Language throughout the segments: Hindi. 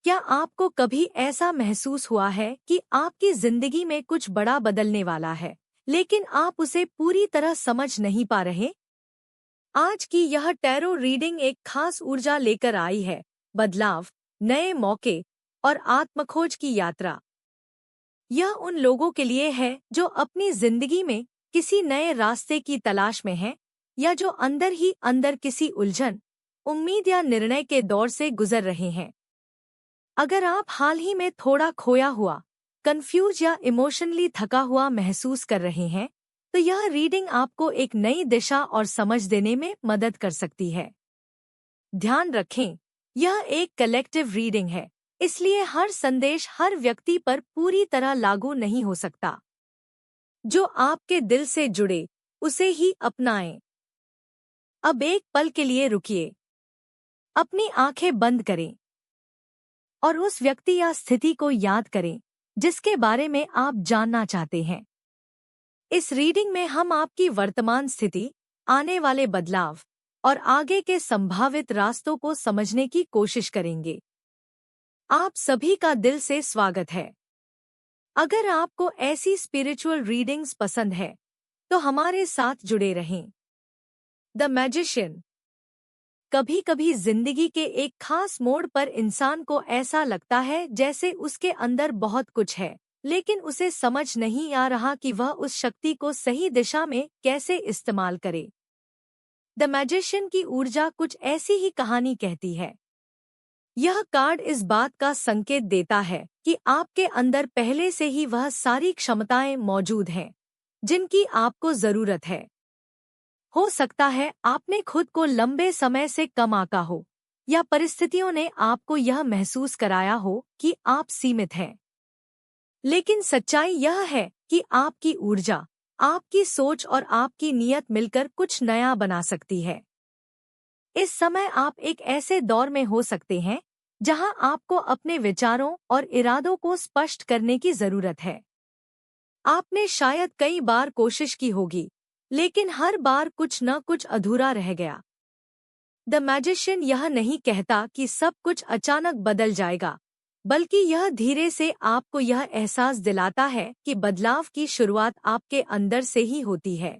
क्या आपको कभी ऐसा महसूस हुआ है कि आपकी जिंदगी में कुछ बड़ा बदलने वाला है, लेकिन आप उसे पूरी तरह समझ नहीं पा रहे? आज की यह टैरो रीडिंग एक खास ऊर्जा लेकर आई है, बदलाव, नए मौके और आत्मखोज की यात्रा। यह उन लोगों के लिए है जो अपनी जिंदगी में किसी नए रास्ते की तलाश में हैं, या जो अंदर ही अंदर किसी उलझन, उम्मीद या निर्णय के दौर से गुजर रहे हैं। अगर आप हाल ही में थोड़ा खोया हुआ, कंफ्यूज या इमोशनली थका हुआ महसूस कर रहे हैं, तो यह रीडिंग आपको एक नई दिशा और समझ देने में मदद कर सकती है। ध्यान रखें, यह एक कलेक्टिव रीडिंग है, इसलिए हर संदेश हर व्यक्ति पर पूरी तरह लागू नहीं हो सकता। जो आपके दिल से जुड़े, उसे ही अपनाएं। अब एक पल के लिए रुकिए, अपनी आंखें बंद करें और उस व्यक्ति या स्थिति को याद करें जिसके बारे में आप जानना चाहते हैं। इस रीडिंग में हम आपकी वर्तमान स्थिति, आने वाले बदलाव और आगे के संभावित रास्तों को समझने की कोशिश करेंगे। आप सभी का दिल से स्वागत है। अगर आपको ऐसी स्पिरिचुअल रीडिंग्स पसंद है, तो हमारे साथ जुड़े रहें। The magician. कभी कभी जिंदगी के एक खास मोड़ पर इंसान को ऐसा लगता है जैसे उसके अंदर बहुत कुछ है, लेकिन उसे समझ नहीं आ रहा कि वह उस शक्ति को सही दिशा में कैसे इस्तेमाल करे। द मैजिशियन की ऊर्जा कुछ ऐसी ही कहानी कहती है। यह कार्ड इस बात का संकेत देता है कि आपके अंदर पहले से ही वह सारी क्षमताएं मौजूद हैं जिनकी आपको जरूरत है। हो सकता है आपने खुद को लंबे समय से कम आंका हो, या परिस्थितियों ने आपको यह महसूस कराया हो कि आप सीमित हैं। लेकिन सच्चाई यह है कि आपकी ऊर्जा, आपकी सोच और आपकी नीयत मिलकर कुछ नया बना सकती है। इस समय आप एक ऐसे दौर में हो सकते हैं जहां आपको अपने विचारों और इरादों को स्पष्ट करने की जरूरत है। आपने शायद कई बार कोशिश की होगी, लेकिन हर बार कुछ न कुछ अधूरा रह गया। द मैजिशियन यह नहीं कहता कि सब कुछ अचानक बदल जाएगा, बल्कि यह धीरे से आपको यह एहसास दिलाता है कि बदलाव की शुरुआत आपके अंदर से ही होती है।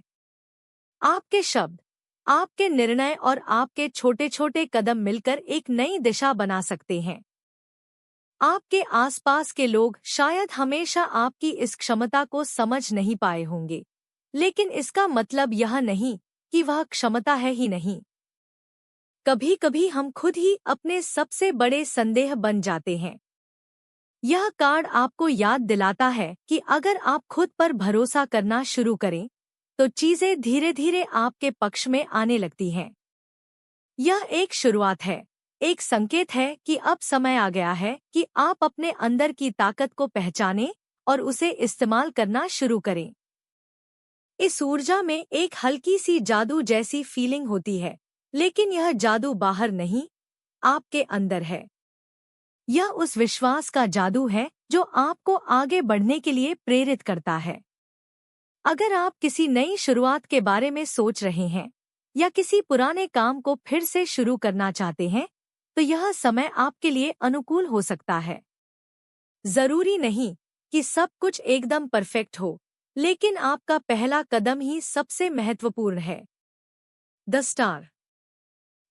आपके शब्द, आपके निर्णय और आपके छोटे छोटे कदम मिलकर एक नई दिशा बना सकते हैं। आपके आसपास के लोग शायद हमेशा आपकी इस क्षमता को समझ नहीं पाए होंगे, लेकिन इसका मतलब यह नहीं कि वह क्षमता है ही नहीं। कभी कभी हम खुद ही अपने सबसे बड़े संदेह बन जाते हैं। यह कार्ड आपको याद दिलाता है कि अगर आप खुद पर भरोसा करना शुरू करें, तो चीजें धीरे धीरे आपके पक्ष में आने लगती हैं। यह एक शुरुआत है, एक संकेत है कि अब समय आ गया है कि आप अपने अंदर की ताकत को पहचानें और उसे इस्तेमाल करना शुरू करें। इस ऊर्जा में एक हल्की सी जादू जैसी फीलिंग होती है, लेकिन यह जादू बाहर नहीं, आपके अंदर है। यह उस विश्वास का जादू है जो आपको आगे बढ़ने के लिए प्रेरित करता है। अगर आप किसी नई शुरुआत के बारे में सोच रहे हैं या किसी पुराने काम को फिर से शुरू करना चाहते हैं, तो यह समय आपके लिए अनुकूल हो सकता है। जरूरी नहीं कि सब कुछ एकदम परफेक्ट हो, लेकिन आपका पहला कदम ही सबसे महत्वपूर्ण है। The star.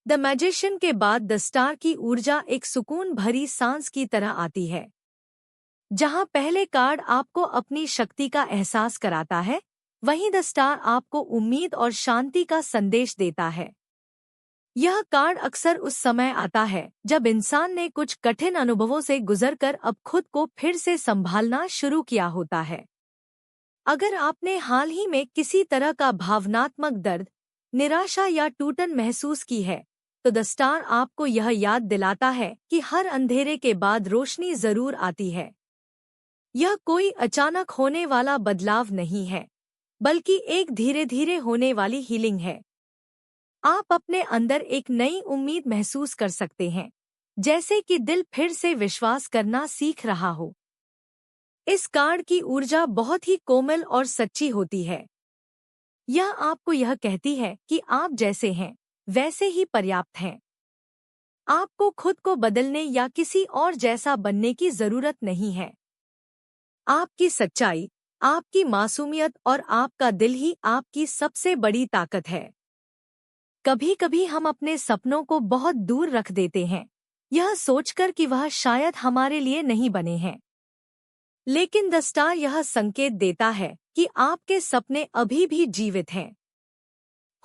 द मैजिशियन के बाद द स्टार की ऊर्जा एक सुकून भरी सांस की तरह आती है। जहां पहले कार्ड आपको अपनी शक्ति का एहसास कराता है, वहीं द स्टार आपको उम्मीद और शांति का संदेश देता है। यह कार्ड अक्सर उस समय आता है जब इंसान ने कुछ कठिन अनुभवों से गुजरकर अब खुद को फिर से संभालना शुरू किया होता है। अगर आपने हाल ही में किसी तरह का भावनात्मक दर्द, निराशा या टूटन महसूस की है, तो द स्टार आपको यह याद दिलाता है कि हर अंधेरे के बाद रोशनी जरूर आती है। यह कोई अचानक होने वाला बदलाव नहीं है, बल्कि एक धीरे धीरे होने वाली हीलिंग है। आप अपने अंदर एक नई उम्मीद महसूस कर सकते हैं, जैसे कि दिल फिर से विश्वास करना सीख रहा हो। इस कार्ड की ऊर्जा बहुत ही कोमल और सच्ची होती है। यह आपको यह कहती है कि आप जैसे हैं, वैसे ही पर्याप्त हैं। आपको खुद को बदलने या किसी और जैसा बनने की जरूरत नहीं है। आपकी सच्चाई, आपकी मासूमियत और आपका दिल ही आपकी सबसे बड़ी ताकत है। कभी कभी हम अपने सपनों को बहुत दूर रख देते हैं, यह सोचकर कि वह शायद हमारे लिए नहीं बने हैं। लेकिन द स्टार यह संकेत देता है कि आपके सपने अभी भी जीवित हैं।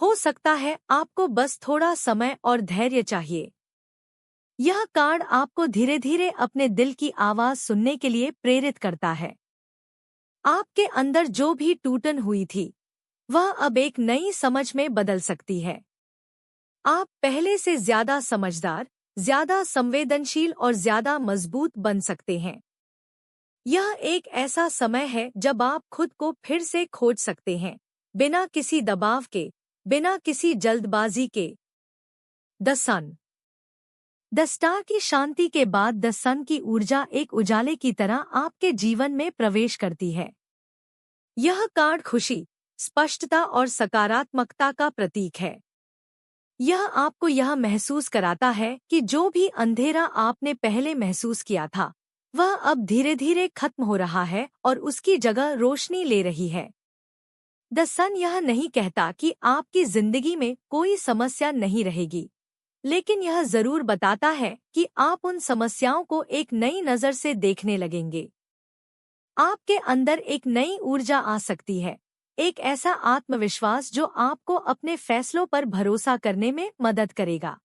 हो सकता है आपको बस थोड़ा समय और धैर्य चाहिए। यह कार्ड आपको धीरे धीरे अपने दिल की आवाज सुनने के लिए प्रेरित करता है। आपके अंदर जो भी टूटन हुई थी, वह अब एक नई समझ में बदल सकती है। आप पहले से ज्यादा समझदार, ज्यादा संवेदनशील और ज्यादा मजबूत बन सकते हैं। यह एक ऐसा समय है जब आप खुद को फिर से खोज सकते हैं, बिना किसी दबाव के, बिना किसी जल्दबाजी के। The sun. द स्टार की शांति के बाद द सन की ऊर्जा एक उजाले की तरह आपके जीवन में प्रवेश करती है। यह कार्ड खुशी, स्पष्टता और सकारात्मकता का प्रतीक है। यह आपको यह महसूस कराता है कि जो भी अंधेरा आपने पहले महसूस किया था, वह अब धीरे धीरे खत्म हो रहा है और उसकी जगह रोशनी ले रही है। द सन यह नहीं कहता कि आपकी जिंदगी में कोई समस्या नहीं रहेगी, लेकिन यह जरूर बताता है कि आप उन समस्याओं को एक नई नज़र से देखने लगेंगे। आपके अंदर एक नई ऊर्जा आ सकती है, एक ऐसा आत्मविश्वास जो आपको अपने फैसलों पर भरोसा करने में मदद करेगा।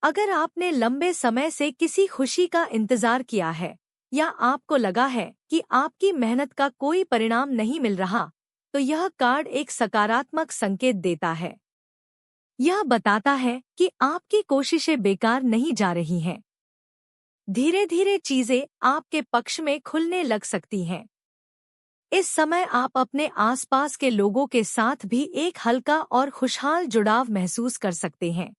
अगर आपने लंबे समय से किसी खुशी का इंतजार किया है, या आपको लगा है कि आपकी मेहनत का कोई परिणाम नहीं मिल रहा, तो यह कार्ड एक सकारात्मक संकेत देता है। यह बताता है कि आपकी कोशिशें बेकार नहीं जा रही हैं। धीरे धीरे चीजें आपके पक्ष में खुलने लग सकती हैं। इस समय आप अपने आसपास के लोगों के साथ भी एक हल्का और खुशहाल जुड़ाव महसूस कर सकते हैं।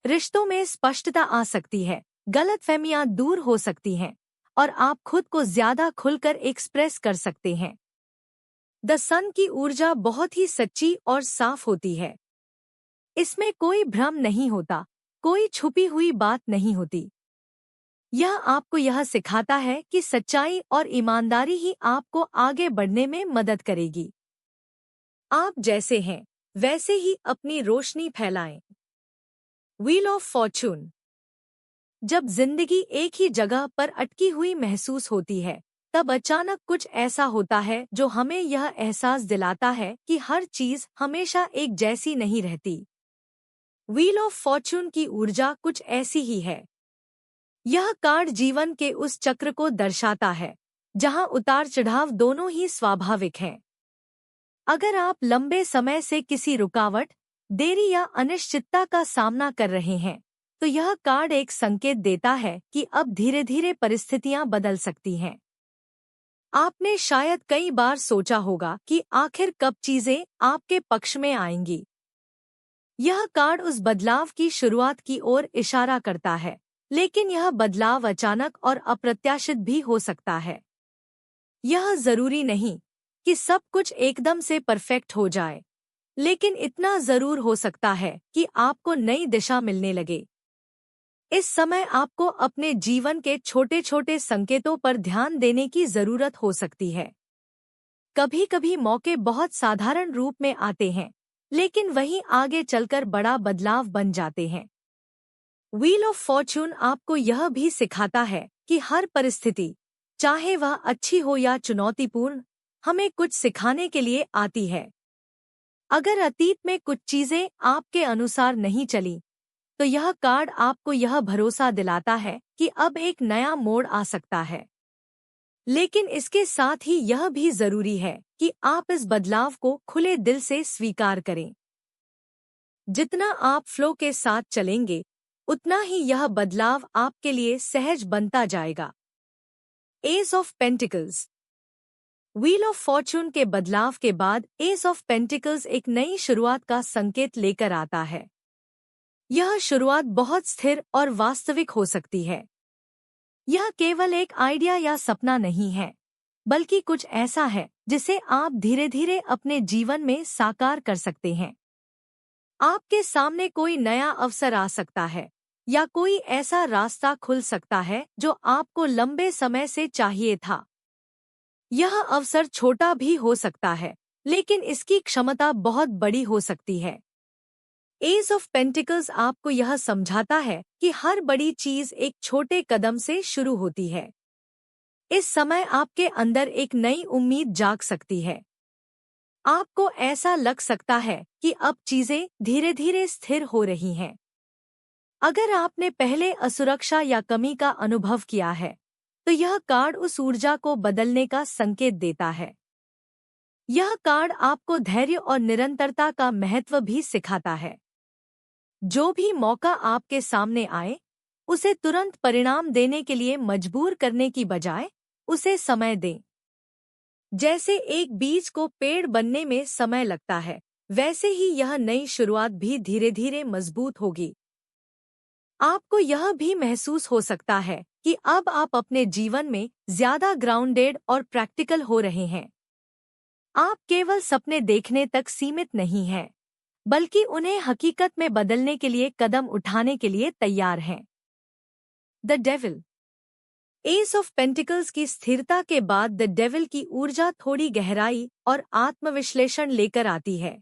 रिश्तों में स्पष्टता आ सकती है, गलतफहमियां दूर हो सकती हैं, और आप खुद को ज्यादा खुलकर एक्सप्रेस कर सकते हैं। द सन की ऊर्जा बहुत ही सच्ची और साफ होती है। इसमें कोई भ्रम नहीं होता, कोई छुपी हुई बात नहीं होती। यह आपको यह सिखाता है कि सच्चाई और ईमानदारी ही आपको आगे बढ़ने में मदद करेगी। आप जैसे हैं, वैसे ही अपनी रोशनी फैलाएं। Wheel of Fortune. जब जिंदगी एक ही जगह पर अटकी हुई महसूस होती है, तब अचानक कुछ ऐसा होता है जो हमें यह एहसास दिलाता है कि हर चीज हमेशा एक जैसी नहीं रहती। व्हील ऑफ फॉर्चून की ऊर्जा कुछ ऐसी ही है। यह कार्ड जीवन के उस चक्र को दर्शाता है जहां उतार चढ़ाव दोनों ही स्वाभाविक हैं। अगर आप लंबे समय से किसी रुकावट, देरी या अनिश्चितता का सामना कर रहे हैं, तो यह कार्ड एक संकेत देता है कि अब धीरे धीरे परिस्थितियां बदल सकती हैं। आपने शायद कई बार सोचा होगा कि आखिर कब चीजें आपके पक्ष में आएंगी। यह कार्ड उस बदलाव की शुरुआत की ओर इशारा करता है, लेकिन यह बदलाव अचानक और अप्रत्याशित भी हो सकता है। यह जरूरी नहीं कि सब कुछ एकदम से परफेक्ट हो जाए, लेकिन इतना जरूर हो सकता है कि आपको नई दिशा मिलने लगे। इस समय आपको अपने जीवन के छोटे छोटे संकेतों पर ध्यान देने की जरूरत हो सकती है। कभी कभी मौके बहुत साधारण रूप में आते हैं, लेकिन वहीं आगे चलकर बड़ा बदलाव बन जाते हैं। व्हील ऑफ फॉर्चून आपको यह भी सिखाता है कि हर परिस्थिति, चाहे वह अच्छी हो या चुनौतीपूर्ण, हमें कुछ सिखाने के लिए आती है। अगर अतीत में कुछ चीजें आपके अनुसार नहीं चली, तो यह कार्ड आपको यह भरोसा दिलाता है कि अब एक नया मोड़ आ सकता है। लेकिन इसके साथ ही यह भी जरूरी है कि आप इस बदलाव को खुले दिल से स्वीकार करें। जितना आप फ्लो के साथ चलेंगे, उतना ही यह बदलाव आपके लिए सहज बनता जाएगा। S of pentacles. Wheel of Fortune के बदलाव के बाद एस ऑफ पेंटिकल्स एक नई शुरुआत का संकेत लेकर आता है। यह शुरुआत बहुत स्थिर और वास्तविक हो सकती है। यह केवल एक आइडिया या सपना नहीं है, बल्कि कुछ ऐसा है जिसे आप धीरे धीरे अपने जीवन में साकार कर सकते हैं। आपके सामने कोई नया अवसर आ सकता है, या कोई ऐसा रास्ता खुल सकता है जो आपको लंबे समय से चाहिए था। यह अवसर छोटा भी हो सकता है, लेकिन इसकी क्षमता बहुत बड़ी हो सकती है। एज ऑफ पेंटिकल्स आपको यह समझाता है कि हर बड़ी चीज एक छोटे कदम से शुरू होती है। इस समय आपके अंदर एक नई उम्मीद जाग सकती है। आपको ऐसा लग सकता है कि अब चीजें धीरे धीरे स्थिर हो रही हैं। अगर आपने पहले असुरक्षा या कमी का अनुभव किया है, तो यह कार्ड उस ऊर्जा को बदलने का संकेत देता है। यह कार्ड आपको धैर्य और निरंतरता का महत्व भी सिखाता है। जो भी मौका आपके सामने आए, उसे तुरंत परिणाम देने के लिए मजबूर करने की बजाय उसे समय दें। जैसे एक बीज को पेड़ बनने में समय लगता है, वैसे ही यह नई शुरुआत भी धीरे धीरे मजबूत होगी। आपको यह भी महसूस हो सकता है कि अब आप अपने जीवन में ज्यादा ग्राउंडेड और प्रैक्टिकल हो रहे हैं। आप केवल सपने देखने तक सीमित नहीं हैं, बल्कि उन्हें हकीकत में बदलने के लिए कदम उठाने के लिए तैयार हैं। The devil. S of pentacles की स्थिरता के बाद द डेविल की ऊर्जा थोड़ी गहराई और आत्मविश्लेषण लेकर आती है।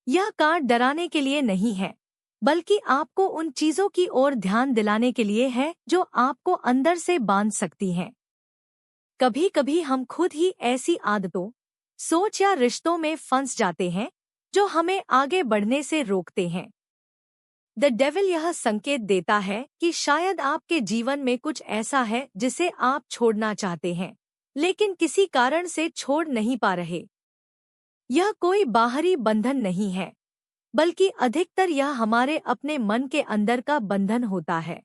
यह कार्ड डराने के लिए नहीं है, बल्कि आपको उन चीजों की ओर ध्यान दिलाने के लिए है जो आपको अंदर से बांध सकती हैं। कभी कभी हम खुद ही ऐसी आदतों, सोच या रिश्तों में फंस जाते हैं जो हमें आगे बढ़ने से रोकते हैं। द डेविल यह संकेत देता है कि शायद आपके जीवन में कुछ ऐसा है जिसे आप छोड़ना चाहते हैं, लेकिन किसी कारण से छोड़ नहीं पा रहे। यह कोई बाहरी बंधन नहीं है, बल्कि अधिकतर यह हमारे अपने मन के अंदर का बंधन होता है।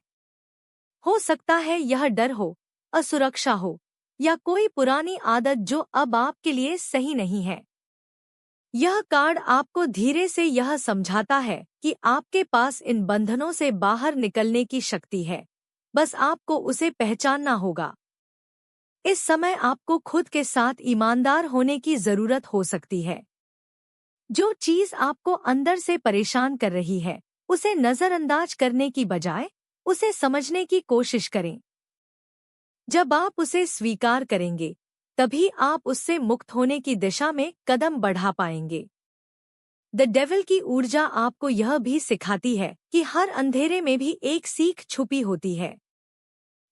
हो सकता है यह डर हो, असुरक्षा हो, या कोई पुरानी आदत जो अब आपके लिए सही नहीं है। यह कार्ड आपको धीरे से यह समझाता है कि आपके पास इन बंधनों से बाहर निकलने की शक्ति है, बस आपको उसे पहचानना होगा। इस समय आपको खुद के साथ ईमानदार होने की जरूरत हो सकती है। जो चीज आपको अंदर से परेशान कर रही है, उसे नजरअंदाज करने की बजाय उसे समझने की कोशिश करें। जब आप उसे स्वीकार करेंगे, तभी आप उससे मुक्त होने की दिशा में कदम बढ़ा पाएंगे। द डेविल की ऊर्जा आपको यह भी सिखाती है कि हर अंधेरे में भी एक सीख छुपी होती है।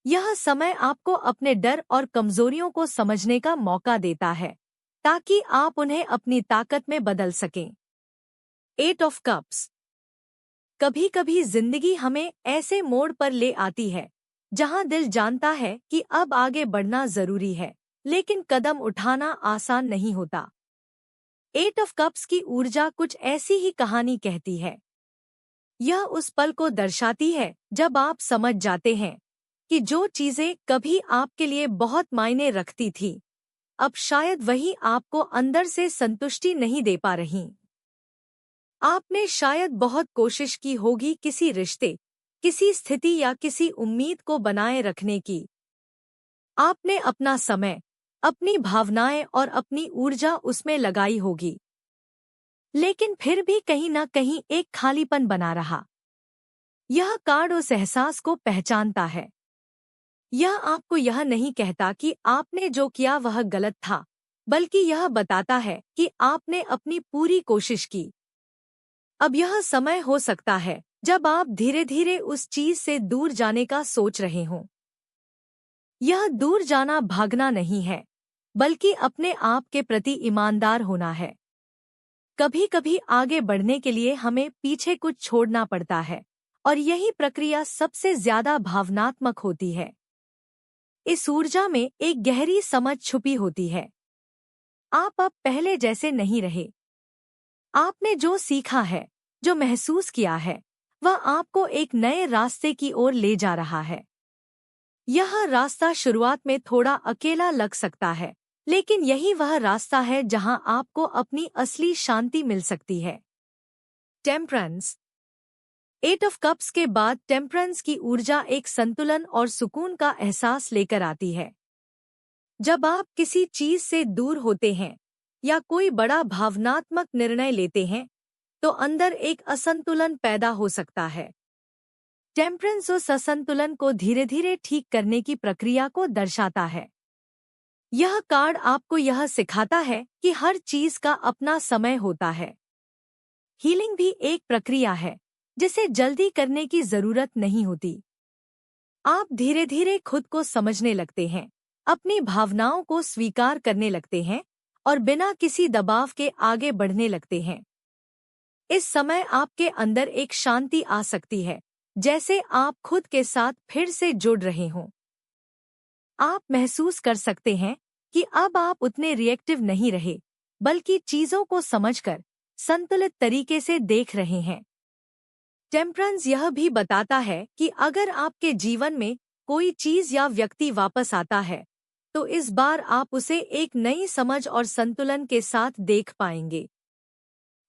यह समय आपको अपने डर और कमजोरियों को समझने का मौका देता है, ताकि आप उन्हें अपनी ताकत में बदल सकें। Eight of cups. कभी कभी जिंदगी हमें ऐसे मोड़ पर ले आती है जहां दिल जानता है कि अब आगे बढ़ना जरूरी है, लेकिन कदम उठाना आसान नहीं होता। एट ऑफ कप्स की ऊर्जा कुछ ऐसी ही कहानी कहती है। यह उस पल को दर्शाती है जब आप समझ जाते हैं कि जो चीजें कभी आपके लिए बहुत मायने रखती थी, अब शायद वही आपको अंदर से संतुष्टि नहीं दे पा रही। आपने शायद बहुत कोशिश की होगी किसी रिश्ते, किसी स्थिति या किसी उम्मीद को बनाए रखने की। आपने अपना समय, अपनी भावनाएं और अपनी ऊर्जा उसमें लगाई होगी, लेकिन फिर भी कहीं न कहीं एक खालीपन बना रहा। यह कार्ड उस एहसास को पहचानता है। यह आपको यह नहीं कहता कि आपने जो किया वह गलत था, बल्कि यह बताता है कि आपने अपनी पूरी कोशिश की। अब यह समय हो सकता है जब आप धीरे धीरे उस चीज से दूर जाने का सोच रहे हों। यह दूर जाना भागना नहीं है, बल्कि अपने आप के प्रति ईमानदार होना है। कभी कभी आगे बढ़ने के लिए हमें पीछे कुछ छोड़ना पड़ता है, और यही प्रक्रिया सबसे ज्यादा भावनात्मक होती है। इस ऊर्जा में एक गहरी समझ छुपी होती है। आप अब पहले जैसे नहीं रहे। आपने जो सीखा है, जो महसूस किया है, वह आपको एक नए रास्ते की ओर ले जा रहा है। यह रास्ता शुरुआत में थोड़ा अकेला लग सकता है, लेकिन यही वह रास्ता है जहां आपको अपनी असली शांति मिल सकती है। टेम्परेंस। एट ऑफ कप्स के बाद टेम्परेंस की ऊर्जा एक संतुलन और सुकून का एहसास लेकर आती है। जब आप किसी चीज से दूर होते हैं या कोई बड़ा भावनात्मक निर्णय लेते हैं, तो अंदर एक असंतुलन पैदा हो सकता है। टेम्परेंस उस असंतुलन को धीरे धीरे ठीक करने की प्रक्रिया को दर्शाता है। यह कार्ड आपको यह सिखाता है कि हर चीज का अपना समय होता है। हीलिंग भी एक प्रक्रिया है जिसे जल्दी करने की जरूरत नहीं होती। आप धीरे धीरे खुद को समझने लगते हैं, अपनी भावनाओं को स्वीकार करने लगते हैं और बिना किसी दबाव के आगे बढ़ने लगते हैं। इस समय आपके अंदर एक शांति आ सकती है, जैसे आप खुद के साथ फिर से जुड़ रहे हों। आप महसूस कर सकते हैं कि अब आप उतने रिएक्टिव नहीं रहे, बल्कि चीजों को समझकर संतुलित तरीके से देख रहे हैं। टेम्परेंस यह भी बताता है कि अगर आपके जीवन में कोई चीज या व्यक्ति वापस आता है, तो इस बार आप उसे एक नई समझ और संतुलन के साथ देख पाएंगे।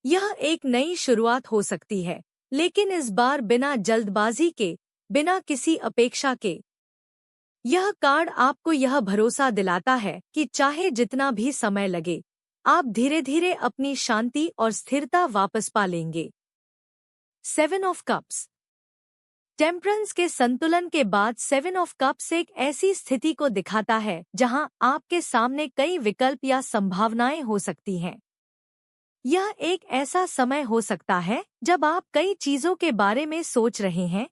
यह एक नई शुरुआत हो सकती है, लेकिन इस बार बिना जल्दबाजी के, बिना किसी अपेक्षा के। यह कार्ड आपको यह भरोसा दिलाता है कि चाहे जितना भी समय लगे, आप धीरे धीरे अपनी शांति और स्थिरता वापस पा लेंगे। 7 ऑफ कप्स। टेम्परेंस के संतुलन के बाद 7 ऑफ कप्स एक ऐसी स्थिति को दिखाता है जहां आपके सामने कई विकल्प या संभावनाएं हो सकती हैं। यह एक ऐसा समय हो सकता है जब आप कई चीजों के बारे में सोच रहे हैं,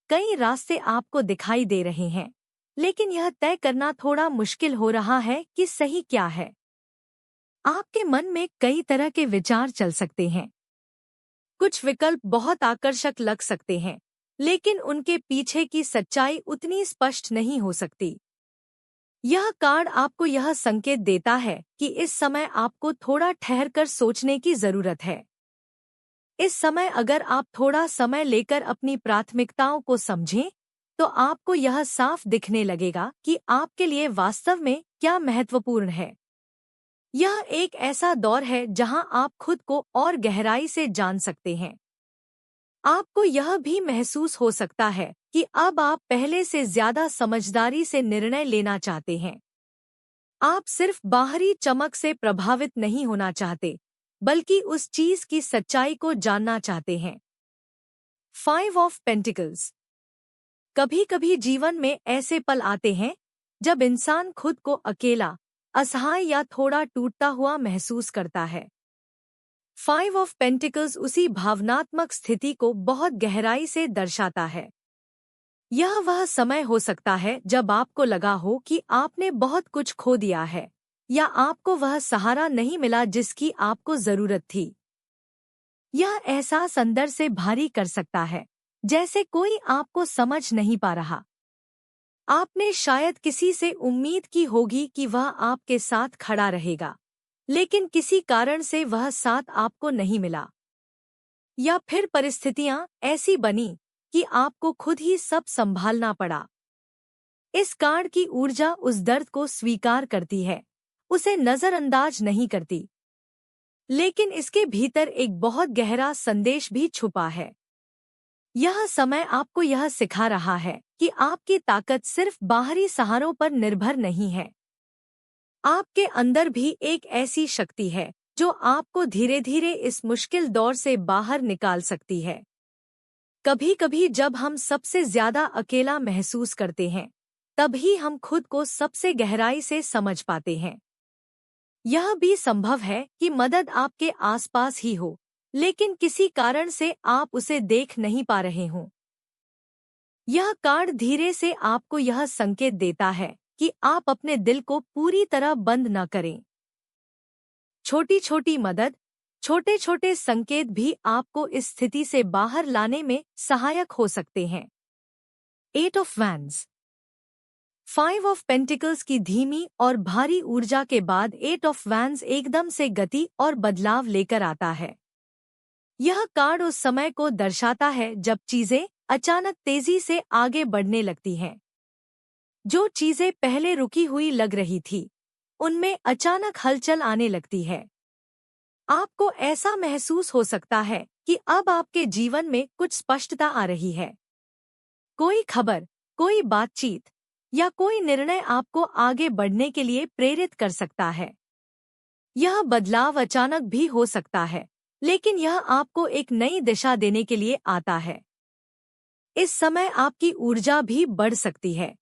कई रास्ते आपको दिखाई दे रहे हैं, लेकिन यह तय करना थोड़ा मुश्किल हो रहा है कि सही क्या है। आपके मन में कई तरह के विचार चल सकते हैं। कुछ विकल्प बहुत आकर्षक लग सकते हैं, लेकिन उनके पीछे की सच्चाई उतनी स्पष्ट नहीं हो सकती। यह कार्ड आपको यह संकेत देता है कि इस समय आपको थोड़ा ठहरकर सोचने की जरूरत है। इस समय अगर आप थोड़ा समय लेकर अपनी प्राथमिकताओं को समझें, तो आपको यह साफ दिखने लगेगा कि आपके लिए वास्तव में क्या महत्वपूर्ण है। यह एक ऐसा दौर है जहां आप खुद को और गहराई से जान सकते हैं। आपको यह भी महसूस हो सकता है कि अब आप पहले से ज्यादा समझदारी से निर्णय लेना चाहते हैं। आप सिर्फ बाहरी चमक से प्रभावित नहीं होना चाहते, बल्कि उस चीज की सच्चाई को जानना चाहते हैं। 5 ऑफ पेंटिकल्स। कभी कभी जीवन में ऐसे पल आते हैं जब इंसान खुद को अकेला, असहाय या थोड़ा टूटता हुआ महसूस करता है। 5 ऑफ पेंटिकल्स उसी भावनात्मक स्थिति को बहुत गहराई से दर्शाता है। यह वह समय हो सकता है जब आपको लगा हो कि आपने बहुत कुछ खो दिया है, या आपको वह सहारा नहीं मिला जिसकी आपको जरूरत थी। यह एहसास अंदर से भारी कर सकता है, जैसे कोई आपको समझ नहीं पा रहा। आपने शायद किसी से उम्मीद की होगी कि वह आपके साथ खड़ा रहेगा, लेकिन किसी कारण से वह साथ आपको नहीं मिला। या फिर परिस्थितियां ऐसी बनी कि आपको खुद ही सब संभालना पड़ा। इस कार्ड की ऊर्जा उस दर्द को स्वीकार करती है, उसे नजरअंदाज नहीं करती। लेकिन इसके भीतर एक बहुत गहरा संदेश भी छुपा है। यह समय आपको यह सिखा रहा है कि आपकी ताकत सिर्फ बाहरी सहारों पर निर्भर नहीं है। आपके अंदर भी एक ऐसी शक्ति है जो आपको धीरे धीरे इस मुश्किल दौर से बाहर निकाल सकती है। कभी कभी जब हम सबसे ज्यादा अकेला महसूस करते हैं, तभी हम खुद को सबसे गहराई से समझ पाते हैं। यह भी संभव है कि मदद आपके आसपास ही हो, लेकिन किसी कारण से आप उसे देख नहीं पा रहे हों। यह कार्ड धीरे से आपको यह संकेत देता है कि आप अपने दिल को पूरी तरह बंद न करें। छोटी छोटी मदद, छोटे छोटे संकेत भी आपको इस स्थिति से बाहर लाने में सहायक हो सकते हैं। 8 ऑफ वैंड्स। 5 ऑफ पेंटिकल्स की धीमी और भारी ऊर्जा के बाद 8 ऑफ वैंड्स एकदम से गति और बदलाव लेकर आता है। यह कार्ड उस समय को दर्शाता है जब चीजें अचानक तेजी से आगे बढ़ने लगती हैं। जो चीजें पहले रुकी हुई लग रही थी, उनमें अचानक हलचल आने लगती है। आपको ऐसा महसूस हो सकता है कि अब आपके जीवन में कुछ स्पष्टता आ रही है। कोई खबर, कोई बातचीत या कोई निर्णय आपको आगे बढ़ने के लिए प्रेरित कर सकता है। यह बदलाव अचानक भी हो सकता है, लेकिन यह आपको एक नई दिशा देने के लिए आता है। इस समय आपकी ऊर्जा भी बढ़ सकती है।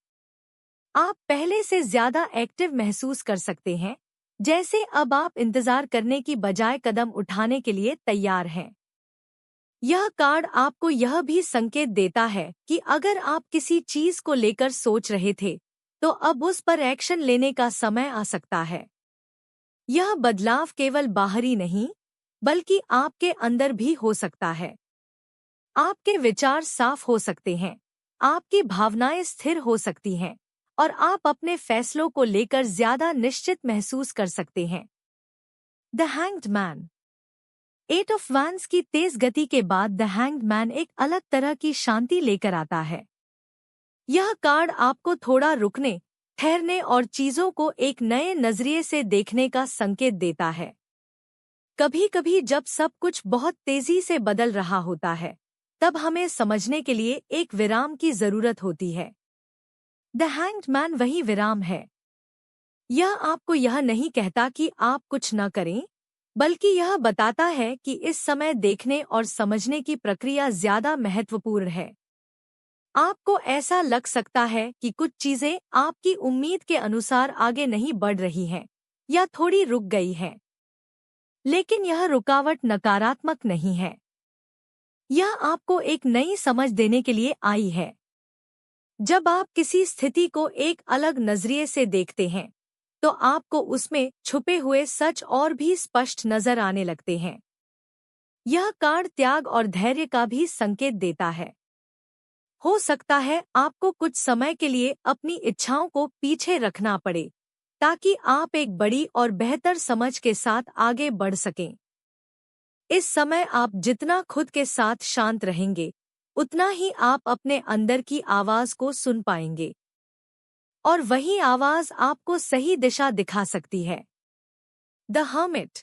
आप पहले से ज्यादा एक्टिव महसूस कर सकते हैं, जैसे अब आप इंतजार करने की बजाय कदम उठाने के लिए तैयार हैं। यह कार्ड आपको यह भी संकेत देता है कि अगर आप किसी चीज को लेकर सोच रहे थे, तो अब उस पर एक्शन लेने का समय आ सकता है। यह बदलाव केवल बाहरी नहीं, बल्कि आपके अंदर भी हो सकता है। आपके विचार साफ हो सकते हैं, आपकी भावनाएं स्थिर हो सकती हैं, और आप अपने फैसलों को लेकर ज्यादा निश्चित महसूस कर सकते हैं। The hanged man. 8 of wands की तेज गति के बाद द हैंग्ड मैन एक अलग तरह की शांति लेकर आता है। यह कार्ड आपको थोड़ा रुकने, ठहरने और चीजों को एक नए नजरिए से देखने का संकेत देता है। कभी-कभी जब सब कुछ बहुत तेजी से बदल रहा होता है, तब हमें समझने के लिए एक विराम की जरूरत होती है। द हैंग्ड मैन वही विराम है। यह आपको यह नहीं कहता कि आप कुछ न करें, बल्कि यह बताता है कि इस समय देखने और समझने की प्रक्रिया ज्यादा महत्वपूर्ण है। आपको ऐसा लग सकता है कि कुछ चीजें आपकी उम्मीद के अनुसार आगे नहीं बढ़ रही हैं, या थोड़ी रुक गई हैं। लेकिन यह रुकावट नकारात्मक नहीं है। यह आपको एक नई समझ देने के लिए आई है। जब आप किसी स्थिति को एक अलग नजरिए से देखते हैं, तो आपको उसमें छुपे हुए सच और भी स्पष्ट नजर आने लगते हैं। यह कार्ड त्याग और धैर्य का भी संकेत देता है। हो सकता है आपको कुछ समय के लिए अपनी इच्छाओं को पीछे रखना पड़े, ताकि आप एक बड़ी और बेहतर समझ के साथ आगे बढ़ सकें। इस समय आप जितना खुद के साथ शांत रहेंगे, उतना ही आप अपने अंदर की आवाज को सुन पाएंगे। और वही आवाज आपको सही दिशा दिखा सकती है। The hermit.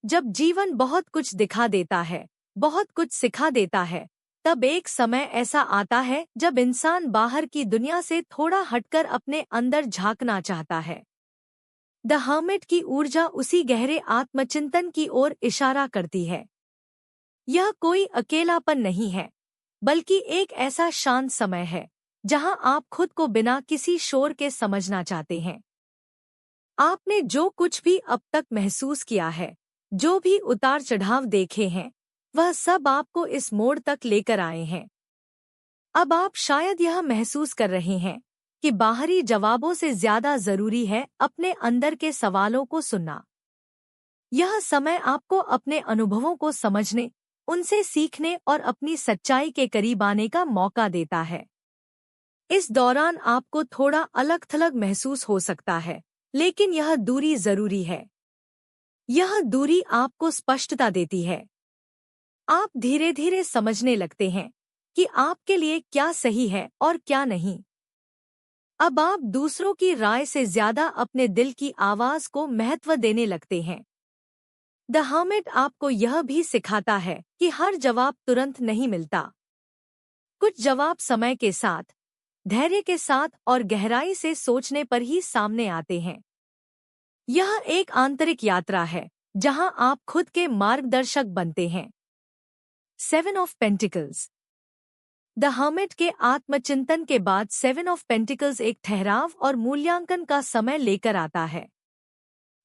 जब जीवन बहुत कुछ दिखा देता है, बहुत कुछ सिखा देता है, तब एक समय ऐसा आता है जब इंसान बाहर की दुनिया से थोड़ा हटकर अपने अंदर झांकना चाहता है। द हर्मिट की ऊर्जा उसी गहरे आत्मचिंतन की ओर इशारा करती है। यह कोई अकेलापन नहीं है, बल्कि एक ऐसा शांत समय है जहां आप खुद को बिना किसी शोर के समझना चाहते हैं। आपने जो कुछ भी अब तक महसूस किया है, जो भी उतार चढ़ाव देखे हैं, वह सब आपको इस मोड़ तक लेकर आए हैं। अब आप शायद यह महसूस कर रहे हैं कि बाहरी जवाबों से ज्यादा जरूरी है अपने अंदर के सवालों को सुनना। यह समय आपको अपने अनुभवों को समझने, उनसे सीखने और अपनी सच्चाई के करीब आने का मौका देता है। इस दौरान आपको थोड़ा अलग-थलग महसूस हो सकता है, लेकिन यह दूरी जरूरी है। यह दूरी आपको स्पष्टता देती है। आप धीरे-धीरे समझने लगते हैं कि आपके लिए क्या सही है और क्या नहीं। अब आप दूसरों की राय से ज्यादा अपने दिल की आवाज को महत्व देने लगते हैं। द हर्मिट आपको यह भी सिखाता है कि हर जवाब तुरंत नहीं मिलता। कुछ जवाब समय के साथ, धैर्य के साथ और गहराई से सोचने पर ही सामने आते हैं। यह एक आंतरिक यात्रा है, जहां आप खुद के मार्गदर्शक बनते हैं। 7 ऑफ पेंटिकल्स। द हर्मिट के आत्मचिंतन के बाद 7 ऑफ पेंटिकल्स एक ठहराव और मूल्यांकन का समय लेकर आता है।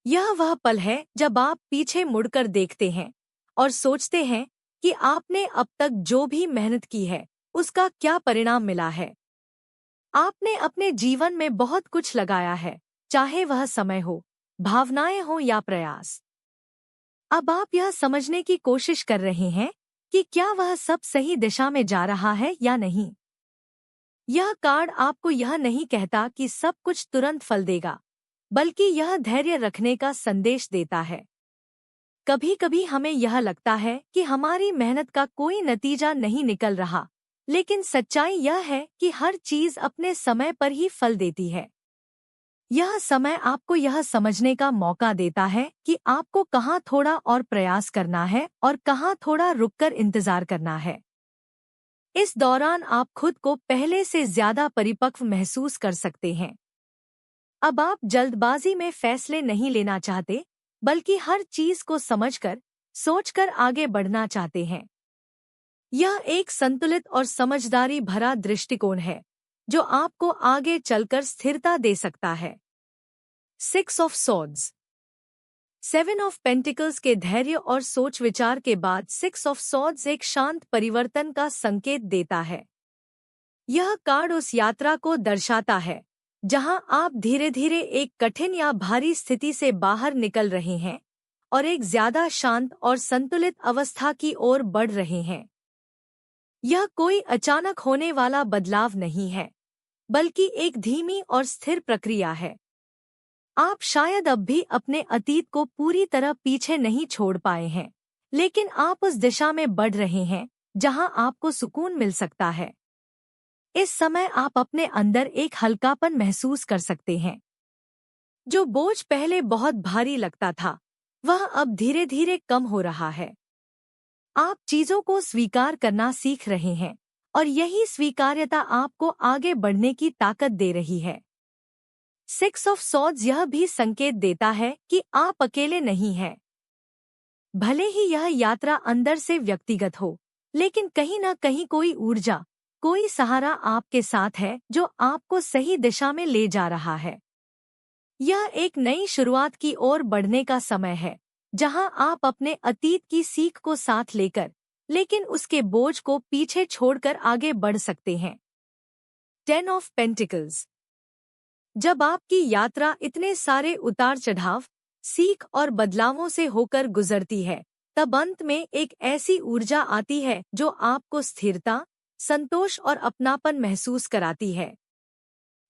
यह वह पल है जब आप पीछे मुड़कर देखते हैं और सोचते हैं कि आपने अब तक जो भी मेहनत की है, उसका क्या परिणाम मिला है। आपने अपने जीवन में बहुत कुछ लगाया है, चाहे वह समय हो, भावनाएं हो या प्रयास। अब आप यह समझने की कोशिश कर रहे हैं कि क्या वह सब सही दिशा में जा रहा है या नहीं। यह कार्ड आपको यह नहीं कहता कि सब कुछ तुरंत फल देगा, बल्कि यह धैर्य रखने का संदेश देता है। कभी-कभी हमें यह लगता है कि हमारी मेहनत का कोई नतीजा नहीं निकल रहा, लेकिन सच्चाई यह है कि हर चीज अपने समय पर ही फल देती है। यह समय आपको यह समझने का मौका देता है कि आपको कहाँ थोड़ा और प्रयास करना है और कहाँ थोड़ा रुककर इंतजार करना है। इस दौरान आप खुद को पहले से ज्यादा परिपक्व महसूस कर सकते हैं। अब आप जल्दबाजी में फैसले नहीं लेना चाहते, बल्कि हर चीज को समझकर, सोचकर आगे बढ़ना चाहते हैं। यह एक संतुलित और समझदारी भरा दृष्टिकोण है जो आपको आगे चलकर स्थिरता दे सकता है। 6 ऑफ सॉर्ड्स। 7 ऑफ पेंटिकल्स के धैर्य और सोच विचार के बाद 6 ऑफ सॉर्ड्स एक शांत परिवर्तन का संकेत देता है। यह कार्ड उस यात्रा को दर्शाता है जहां आप धीरे धीरे एक कठिन या भारी स्थिति से बाहर निकल रहे हैं और एक ज्यादा शांत और संतुलित अवस्था की ओर बढ़ रहे हैं। यह कोई अचानक होने वाला बदलाव नहीं है, बल्कि एक धीमी और स्थिर प्रक्रिया है। आप शायद अब भी अपने अतीत को पूरी तरह पीछे नहीं छोड़ पाए हैं, लेकिन आप उस दिशा में बढ़ रहे हैं जहां आपको सुकून मिल सकता है। इस समय आप अपने अंदर एक हल्कापन महसूस कर सकते हैं। जो बोझ पहले बहुत भारी लगता था, वह अब धीरे धीरे कम हो रहा है। आप चीजों को स्वीकार करना सीख रहे हैं और यही स्वीकार्यता आपको आगे बढ़ने की ताकत दे रही है। 6 ऑफ सॉर्ड्स यह भी संकेत देता है कि आप अकेले नहीं हैं। भले ही यह यात्रा अंदर से व्यक्तिगत हो, लेकिन कहीं न कहीं कोई ऊर्जा, कोई सहारा आपके साथ है जो आपको सही दिशा में ले जा रहा है। यह एक नई शुरुआत की ओर बढ़ने का समय है, जहां आप अपने अतीत की सीख को साथ लेकर, लेकिन उसके बोझ को पीछे छोड़कर आगे बढ़ सकते हैं। 10 ऑफ पेंटिकल्स। जब आपकी यात्रा इतने सारे उतार चढ़ाव, सीख और बदलावों से होकर गुजरती है, तब अंत में एक ऐसी ऊर्जा आती है जो आपको स्थिरता, संतोष और अपनापन महसूस कराती है।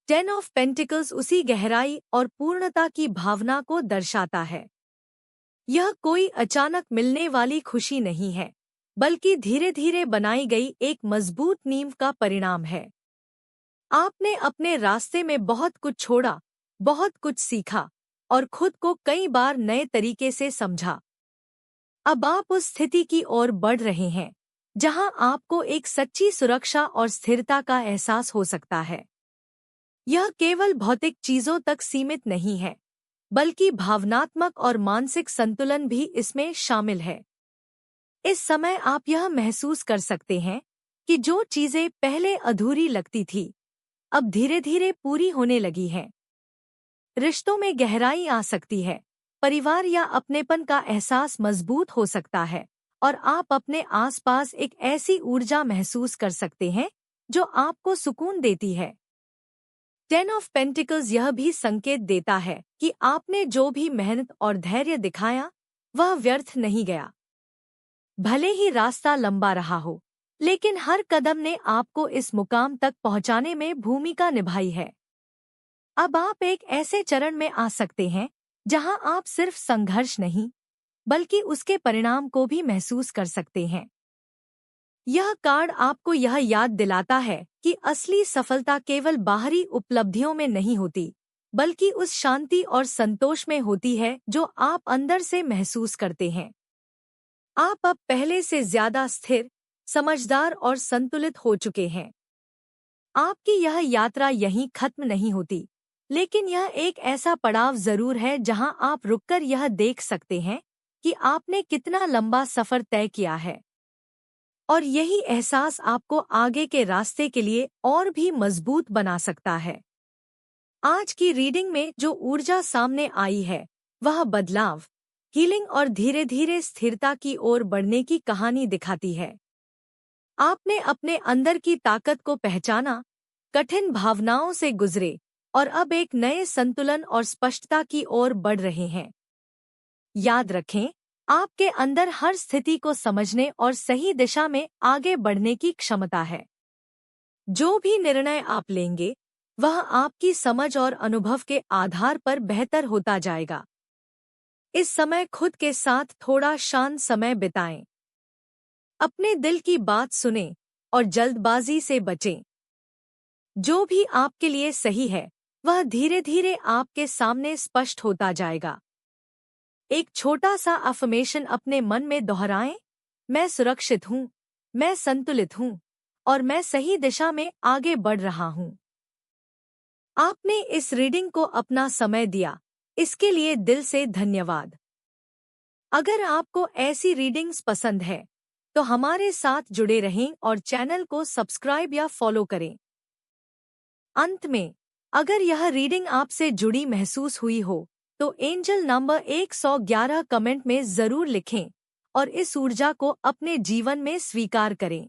10 ऑफ पेंटिकल्स उसी गहराई और पूर्णता की भावना को दर्शाता है। यह कोई अचानक मिलने वाली खुशी नहीं है, बल्कि धीरे धीरे बनाई गई एक मजबूत नींव का परिणाम है। आपने अपने रास्ते में बहुत कुछ छोड़ा, बहुत कुछ सीखा और खुद को कई बार नए तरीके से समझा। अब आप उस स्थिति की ओर बढ़ रहे हैं जहां आपको एक सच्ची सुरक्षा और स्थिरता का एहसास हो सकता है। यह केवल भौतिक चीजों तक सीमित नहीं है, बल्कि भावनात्मक और मानसिक संतुलन भी इसमें शामिल है। इस समय आप यह महसूस कर सकते हैं कि जो चीजें पहले अधूरी लगती थी, अब धीरे धीरे पूरी होने लगी हैं। रिश्तों में गहराई आ सकती है, परिवार या अपनेपन का एहसास मजबूत हो सकता है और आप अपने आसपास एक ऐसी ऊर्जा महसूस कर सकते हैं जो आपको सुकून देती है। 10 ऑफ पेंटिकल्स यह भी संकेत देता है कि आपने जो भी मेहनत और धैर्य दिखाया, वह व्यर्थ नहीं गया। भले ही रास्ता लंबा रहा हो, लेकिन हर कदम ने आपको इस मुकाम तक पहुंचाने में भूमिका निभाई है। अब आप एक ऐसे चरण में आ सकते हैं जहां आप सिर्फ संघर्ष नहीं, बल्कि उसके परिणाम को भी महसूस कर सकते हैं। यह कार्ड आपको यह याद दिलाता है कि असली सफलता केवल बाहरी उपलब्धियों में नहीं होती, बल्कि उस शांति और संतोष में होती है जो आप अंदर से महसूस करते हैं। आप अब पहले से ज्यादा स्थिर, समझदार और संतुलित हो चुके हैं। आपकी यह यात्रा यहीं खत्म नहीं होती, लेकिन यह एक ऐसा पड़ाव जरूर है जहां आप रुककर यह देख सकते हैं कि आपने कितना लंबा सफर तय किया है। और यही एहसास आपको आगे के रास्ते के लिए और भी मजबूत बना सकता है। आज की रीडिंग में जो ऊर्जा सामने आई है, वह बदलाव, हीलिंग और धीरे धीरे स्थिरता की ओर बढ़ने की कहानी दिखाती है। आपने अपने अंदर की ताकत को पहचाना, कठिन भावनाओं से गुजरे और अब एक नए संतुलन और स्पष्टता की ओर बढ़ रहे हैं। याद रखें, आपके अंदर हर स्थिति को समझने और सही दिशा में आगे बढ़ने की क्षमता है। जो भी निर्णय आप लेंगे, वह आपकी समझ और अनुभव के आधार पर बेहतर होता जाएगा। इस समय खुद के साथ थोड़ा शांत समय बिताएं। अपने दिल की बात सुनें और जल्दबाजी से बचें। जो भी आपके लिए सही है, वह धीरे धीरे आपके सामने स्पष्ट होता जाएगा। एक छोटा सा अफर्मेशन अपने मन में दोहराएं, मैं सुरक्षित हूँ, मैं संतुलित हूँ और मैं सही दिशा में आगे बढ़ रहा हूँ। आपने इस रीडिंग को अपना समय दिया, इसके लिए दिल से धन्यवाद। अगर आपको ऐसी रीडिंग्स पसंद है, तो हमारे साथ जुड़े रहें और चैनल को सब्सक्राइब या फॉलो करें। अंत में, अगर यह रीडिंग आपसे जुड़ी महसूस हुई हो तो एंजल नंबर 111 कमेंट में जरूर लिखें और इस ऊर्जा को अपने जीवन में स्वीकार करें।